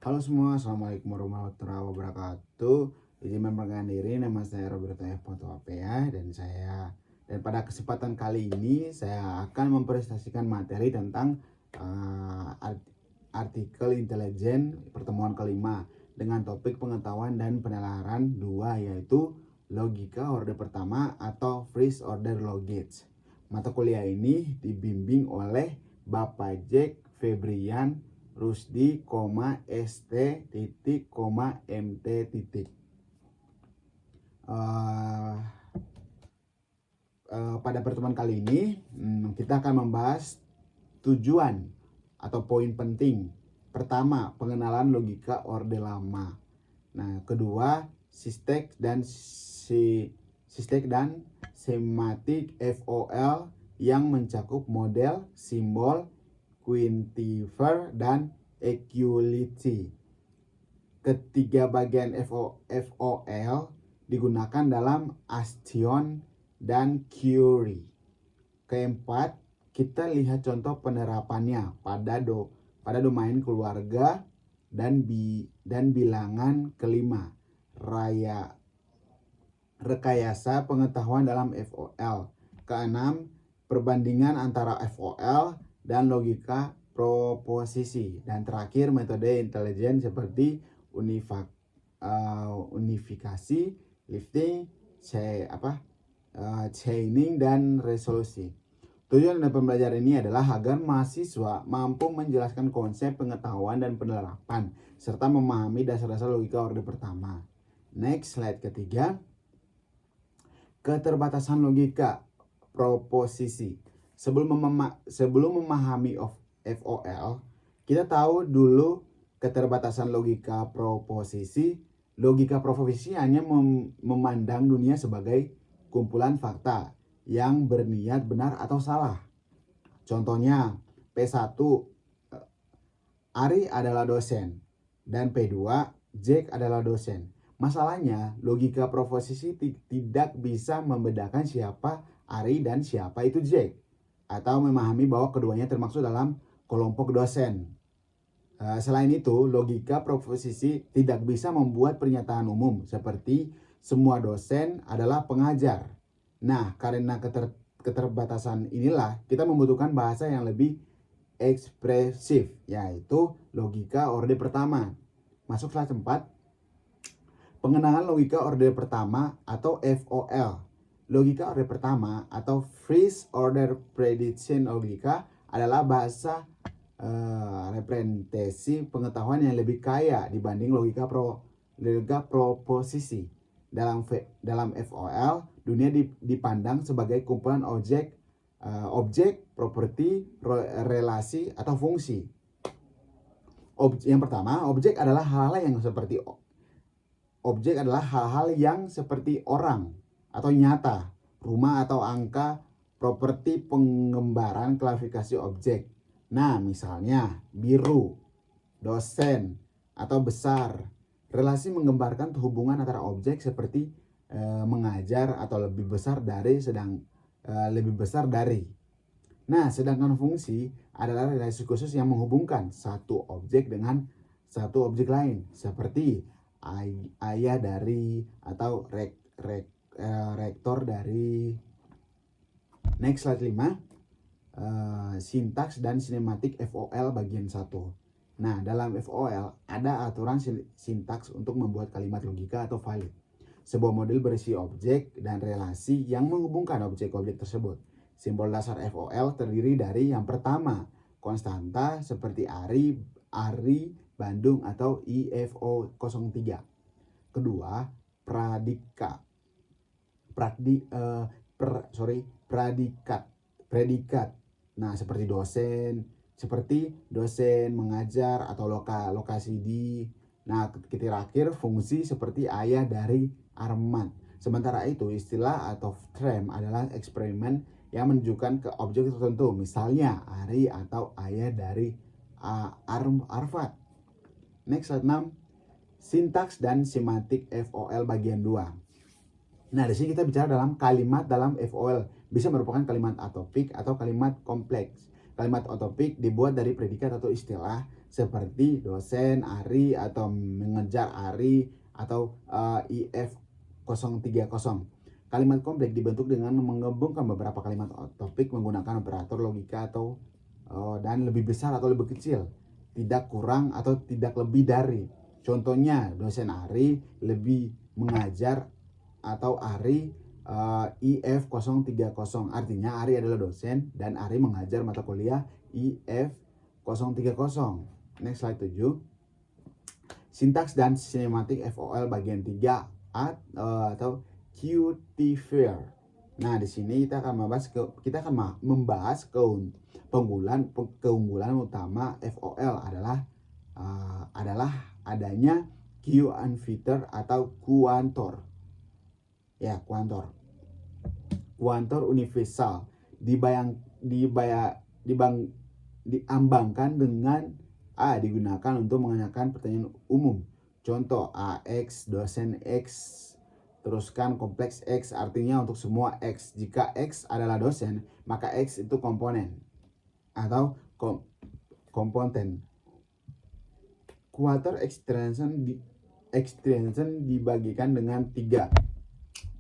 Halo semua, Assalamualaikum warahmatullahi wabarakatuh. Izin memperkenalkan diri, nama saya Roberto F. Fotoapea dan pada kesempatan kali ini saya akan mempresentasikan materi tentang artikel intelijen pertemuan kelima dengan topik pengetahuan dan penalaran 2, yaitu logika orde pertama atau first order logic. Mata kuliah ini dibimbing oleh Bapak Jack Febrian Rusdi, ST, MT. Pada pertemuan kali ini kita akan membahas tujuan atau poin penting. Pertama, pengenalan logika orde lama. Nah, kedua, sistek dan sematik FOL yang mencakup model, simbol, quintifer, dan equality. Ketiga bagian FOL digunakan dalam Astion dan Curie. Keempat, kita lihat contoh penerapannya pada domain keluarga dan bilangan. Kelima, rekayasa pengetahuan dalam FOL. Keenam, perbandingan antara FOL dan logika proposisi. Dan terakhir, metode intelijen seperti unifikasi, lifting, chaining, dan resolusi. Tujuan dari pembelajaran ini adalah agar mahasiswa mampu menjelaskan konsep pengetahuan dan penerapan serta memahami dasar-dasar logika orde pertama. Next, slide ketiga. Keterbatasan logika proposisi. Sebelum memahami FOL, kita tahu dulu keterbatasan logika proposisi. Logika proposisi hanya memandang dunia sebagai kumpulan fakta yang berniat benar atau salah. Contohnya, P1, Ari adalah dosen, dan P2, Jack adalah dosen. Masalahnya, logika proposisi tidak bisa membedakan siapa Ari dan siapa itu Jack, atau memahami bahwa keduanya termasuk dalam kelompok dosen. Selain itu, logika proposisi tidak bisa membuat pernyataan umum seperti semua dosen adalah pengajar. Nah, karena keterbatasan inilah kita membutuhkan bahasa yang lebih ekspresif, yaitu logika orde pertama. Masuk slide 4. Pengenalan logika orde pertama atau FOL. Logika orde pertama atau first order prediction logika adalah bahasa representasi pengetahuan yang lebih kaya dibanding logika proposisi. Dalam FOL, dunia dipandang sebagai kumpulan objek, properti, relasi, atau fungsi. Yang pertama, objek adalah hal-hal yang seperti orang atau nyata, rumah atau angka, properti pengembaraan klasifikasi objek. Nah, misalnya biru, dosen, atau besar. Relasi menggambarkan hubungan antara objek seperti mengajar atau lebih besar dari. Nah, sedangkan fungsi adalah relasi khusus yang menghubungkan satu objek dengan satu objek lain, seperti ayah dari atau rektor dari. Next, slide 5. Sintaks dan sinematik FOL bagian 1. Nah, dalam FOL ada aturan sintaks untuk membuat kalimat logika atau valid. Sebuah model berisi objek dan relasi yang menghubungkan objek-objek tersebut. Simbol dasar FOL terdiri dari yang pertama, konstanta seperti Ari, Bandung atau IFO 03. Kedua, predikat. Nah, seperti dosen, mengajar, atau lokasi di. Nah, terakhir fungsi seperti ayah dari Arman. Sementara itu, istilah atau term adalah eksperimen yang menunjukkan ke objek tertentu, misalnya Ari atau ayah dari Arfad. Next, slide 6. Sintaks dan sematik FOL bagian 2. Nah, di sini kita bicara dalam kalimat dalam FOL. Bisa merupakan kalimat atopik atau kalimat kompleks. Kalimat atopik dibuat dari predikat atau istilah, seperti dosen, ARI, atau mengejar ARI, atau IF 030. Kalimat kompleks dibentuk dengan menggabungkan beberapa kalimat topik menggunakan operator logika atau dan lebih besar atau lebih kecil, tidak kurang atau tidak lebih dari. Contohnya, dosen ARI lebih mengajar atau ARI IF 030. Artinya ARI adalah dosen dan ARI mengajar mata kuliah IF 030. Next slide 7. Sintaks dan sinematik FOL bagian 3 atau QT-FAIR. Nah, di sini kita akan membahas keunggulan utama FOL adalah adanya Q-unfeeder atau kuantor. Ya, kuantor universal diambangkan dengan digunakan untuk menanyakan pertanyaan umum. Contoh AX, dosen X, teruskan kompleks X, artinya untuk semua X. Jika X adalah dosen, maka X itu komponen atau komponen. Quarter extension dibagikan dengan 3,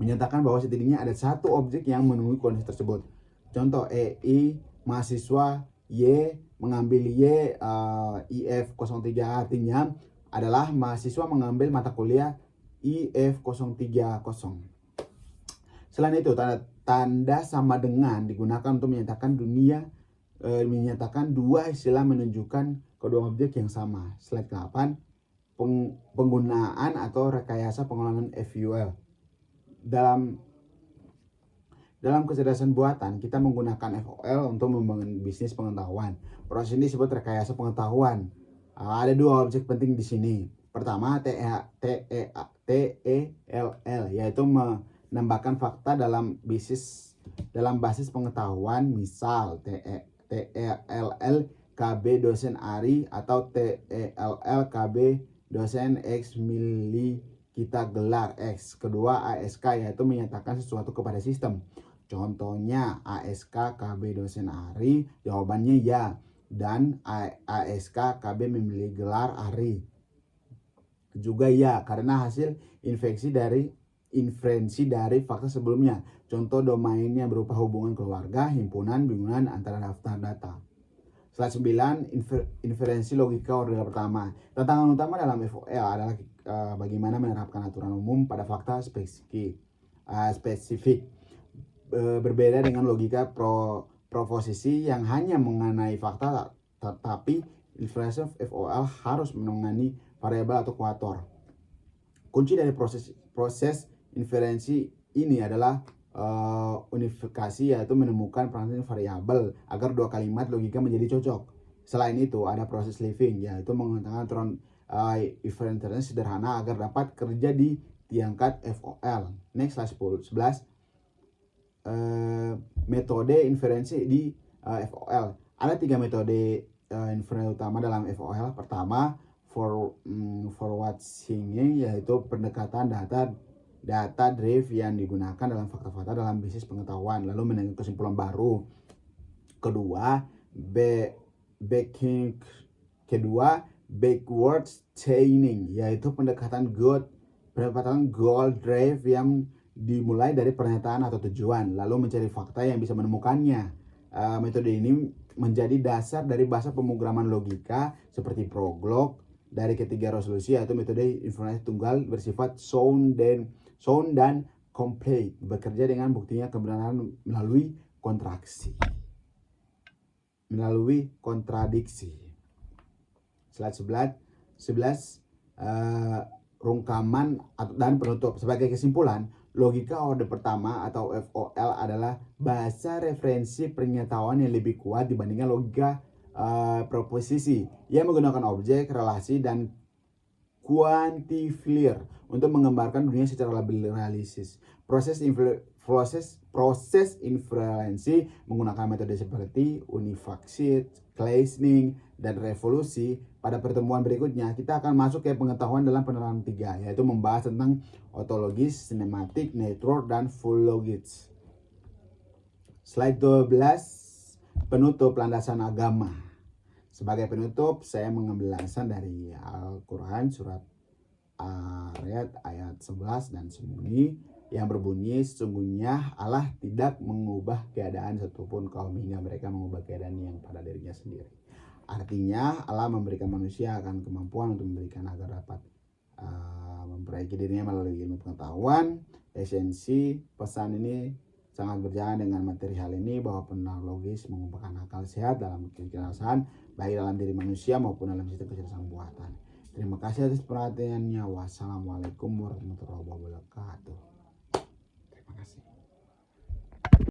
menyatakan bahwa setidaknya ada satu objek yang memenuhi kondisi tersebut. Contoh EI mahasiswa Y mengambil Y IF 03, artinya adalah mahasiswa mengambil mata kuliah IF 030. Selain itu, tanda sama dengan digunakan untuk menyatakan dua istilah menunjukkan kedua objek yang sama. Slide 8. Penggunaan atau rekayasa pengulangan FUL. Dalam kecerdasan buatan, kita menggunakan FOL untuk membangun bisnis pengetahuan. Proses ini disebut rekayasa pengetahuan. Ada dua objek penting di sini. Pertama, TELL, yaitu menambahkan fakta dalam basis pengetahuan. Misal TELL KB dosen ARI atau TELL KB dosen X milih kita gelar X. Kedua, ASK, yaitu menyatakan sesuatu kepada sistem. Contohnya ASK KB dosen ARI, jawabannya ya, dan ASK KB memilih gelar ARI juga ya, karena hasil inferensi dari fakta sebelumnya. Contoh domainnya berupa hubungan keluarga, himpunan, bimbingan antara daftar data. Slide 9, inferensi logika order pertama. Tantangan utama dalam FOL adalah bagaimana menerapkan aturan umum pada fakta spesifik. Berbeda dengan logika proposisi yang hanya mengenai fakta, tetapi inferensi FOL harus menangani variabel atau kuator. Kunci dari proses inferensi ini adalah unifikasi, yaitu menemukan perangkat variabel agar dua kalimat logika menjadi cocok. Selain itu, ada proses living, yaitu menggunakan aturan inferensi sederhana agar dapat kerja di tingkat FOL. Next, slide 11. Metode inferensi di FOL. Ada 3 metode inferensi utama dalam FOL. Pertama, forward thinking, yaitu pendekatan data drive yang digunakan dalam fakta-fakta dalam bisnis pengetahuan lalu menangani kesimpulan baru. Kedua, backward chaining, yaitu pendekatan goal drive yang dimulai dari pernyataan atau tujuan lalu mencari fakta yang bisa menemukannya. Metode ini menjadi dasar dari bahasa pemrograman logika seperti Prolog. Dari ketiga resolusi, yaitu metode inferensi tunggal bersifat sound dan complete, bekerja dengan buktinya kebenaran melalui kontradiksi. Slide 11, rungkaman dan penutup. Sebagai kesimpulan, logika orde pertama atau FOL adalah bahasa referensi pengetahuan yang lebih kuat dibandingkan logika proposisi yang menggunakan objek, relasi, dan kuantifier untuk menggambarkan dunia secara lebih realistis. Proses inferensi menggunakan metode seperti unifikasi, cleansing, dan revolusi. Pada pertemuan berikutnya, kita akan masuk ke pengetahuan dalam penerapan 3, yaitu membahas tentang ontologis, sinematik, network, dan full logis. Slide 12, penutup landasan agama. Sebagai penutup, saya mengambil alasan dari Al-Quran surat ayat 11 dan sebunyi yang berbunyi, sesungguhnya Allah tidak mengubah keadaan satupun kaum hingga mereka mengubah keadaan yang pada dirinya sendiri. Artinya Allah memberikan manusia akan kemampuan untuk memberikan agar dapat memperbaiki dirinya melalui ilmu pengetahuan. Esensi pesan ini sangat berjalan dengan materi hal ini bahwa penerapan logis mengubahkan akal sehat dalam kecerdasan baik dalam diri manusia maupun dalam sistem kecerdasan buatan. Terima kasih atas perhatiannya. Wassalamualaikum warahmatullahi wabarakatuh.